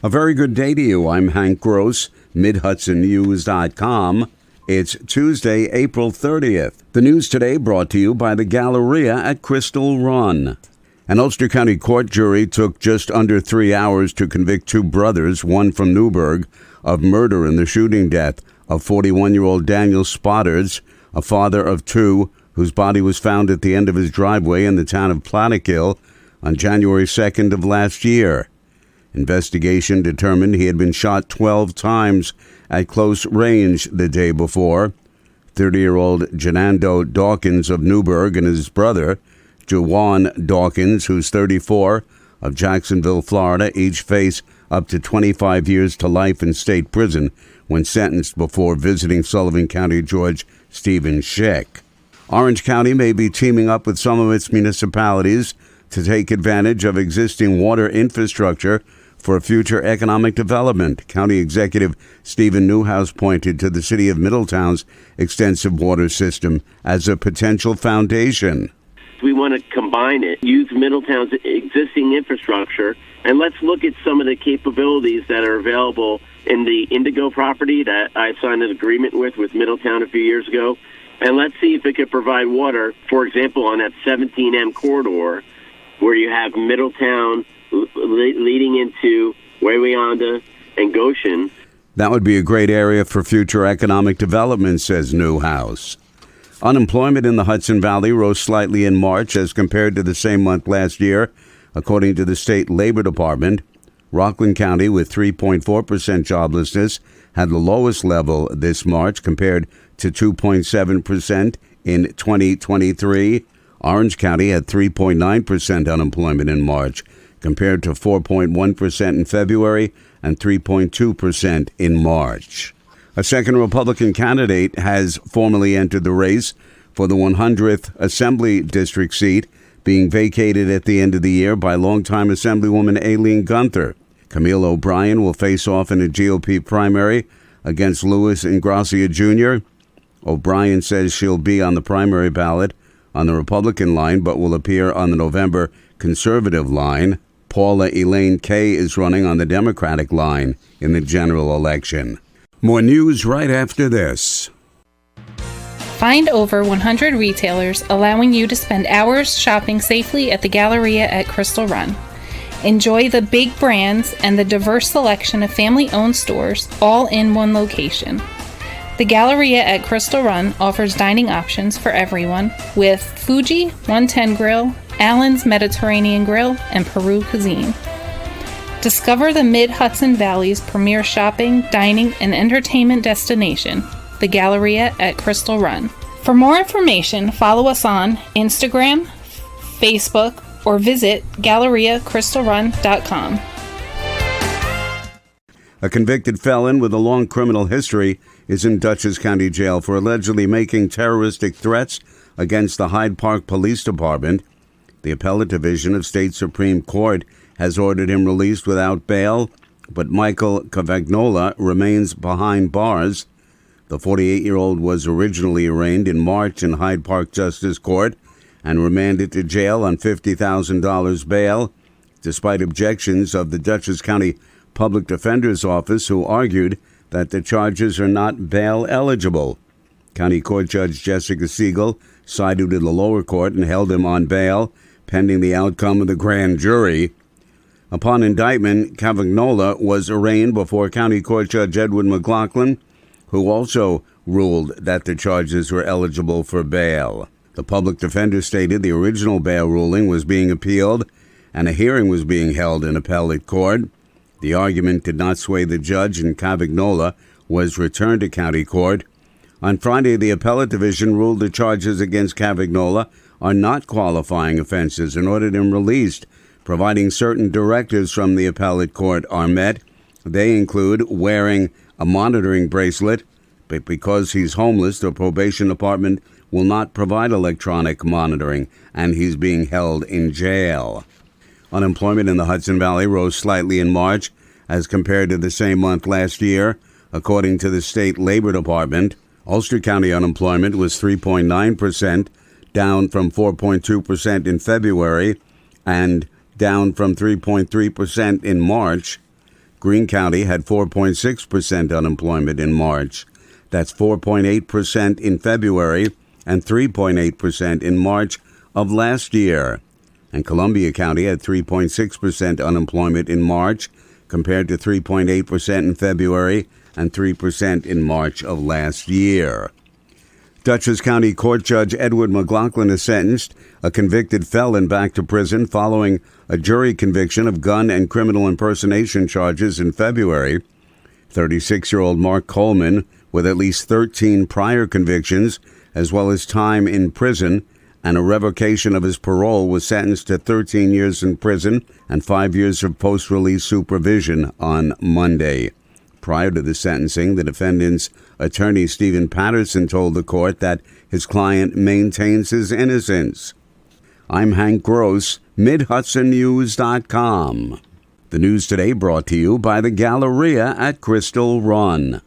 A very good day to you. I'm Hank Gross, MidHudsonNews.com. It's Tuesday, April 30th. The news today brought to you by the Galleria at Crystal Run. An Ulster County court jury took just under 3 hours to convict two brothers, one from Newburgh, of murder in the shooting death of 41-year-old Daniel Spotters, a father of two, whose body was found at the end of his driveway in the town of Platikill on January 2nd of last year. Investigation determined he had been shot 12 times at close range the day before. 30-year-old Janando Dawkins of Newburgh and his brother, Juwan Dawkins, who's 34, of Jacksonville, Florida, each face up to 25 years to life in state prison when sentenced before visiting Sullivan County Judge Stephen Schick. Orange County may be teaming up with some of its municipalities to take advantage of existing water infrastructure for future economic development. County Executive Stephen Newhouse pointed to the city of Middletown's extensive water system as a potential foundation. We want to combine it, use Middletown's existing infrastructure, and let's look at some of the capabilities that are available in the Indigo property that I signed an agreement with Middletown a few years ago. And let's see if it could provide water, for example, on that 17M corridor, where you have Middletown leading into Wawayanda and Goshen. That would be a great area for future economic development, says Newhouse. Unemployment in the Hudson Valley rose slightly in March as compared to the same month last year, according to the state labor department. Rockland County, with 3.4% joblessness, had the lowest level this March compared to 2.7% in 2023. Orange County had 3.9% unemployment in March compared to 4.1% in February and 3.2% in March. A second Republican candidate has formally entered the race for the 100th Assembly District seat, being vacated at the end of the year by longtime Assemblywoman Aileen Gunther. Camille O'Brien will face off in a GOP primary against Louis Ingracia Jr. O'Brien says she'll be on the primary ballot on the Republican line, but will appear on the November conservative line. Paula Elaine Kay is running on the Democratic line in the general election. More news right after this. Find over 100 retailers allowing you to spend hours shopping safely at the Galleria at Crystal Run. Enjoy the big brands and the diverse selection of family-owned stores all in one location. The Galleria at Crystal Run offers dining options for everyone with Fuji 110 Grill, Allen's Mediterranean Grill, and Peru Cuisine. Discover the Mid-Hudson Valley's premier shopping, dining, and entertainment destination, the Galleria at Crystal Run. For more information, follow us on Instagram, Facebook, or visit GalleriaCrystalRun.com. A convicted felon with a long criminal history is in Dutchess County Jail for allegedly making terroristic threats against the Hyde Park Police Department. The Appellate Division of State Supreme Court has ordered him released without bail, but Michael Cavagnola remains behind bars. The 48-year-old was originally arraigned in March in Hyde Park Justice Court and remanded to jail on $50,000 bail, despite objections of the Dutchess County Public Defender's Office, who argued that the charges are not bail eligible. County Court Judge Jessica Siegel sided with the lower court and held him on bail pending the outcome of the grand jury. Upon indictment, Cavagnola was arraigned before County Court Judge Edward McLaughlin, who also ruled that the charges were eligible for bail. The public defender stated the original bail ruling was being appealed and a hearing was being held in appellate court. The argument did not sway the judge, and Cavagnola was returned to county court. On Friday, the appellate division ruled the charges against Cavagnola are not qualifying offenses and ordered him released, providing certain directives from the appellate court are met. They include wearing a monitoring bracelet, but because he's homeless, the probation department will not provide electronic monitoring, and he's being held in jail. Unemployment in the Hudson Valley rose slightly in March as compared to the same month last year, according to the state labor department. Ulster County unemployment was 3.9%, down from 4.2% in February and down from 3.3% in March. Greene County had 4.6% unemployment in March. That's 4.8% in February and 3.8% in March of last year. And Columbia County had 3.6% unemployment in March compared to 3.8% in February and 3% in March of last year. Dutchess County Court Judge Edward McLaughlin has sentenced a convicted felon back to prison following a jury conviction of gun and criminal impersonation charges in February. 36-year-old Mark Coleman, with at least 13 prior convictions, as well as time in prison and a revocation of his parole, was sentenced to 13 years in prison and 5 years of post-release supervision on Monday. Prior to the sentencing, the defendant's attorney, Stephen Patterson, told the court that his client maintains his innocence. I'm Hank Gross, MidHudsonNews.com. The news today brought to you by the Galleria at Crystal Run.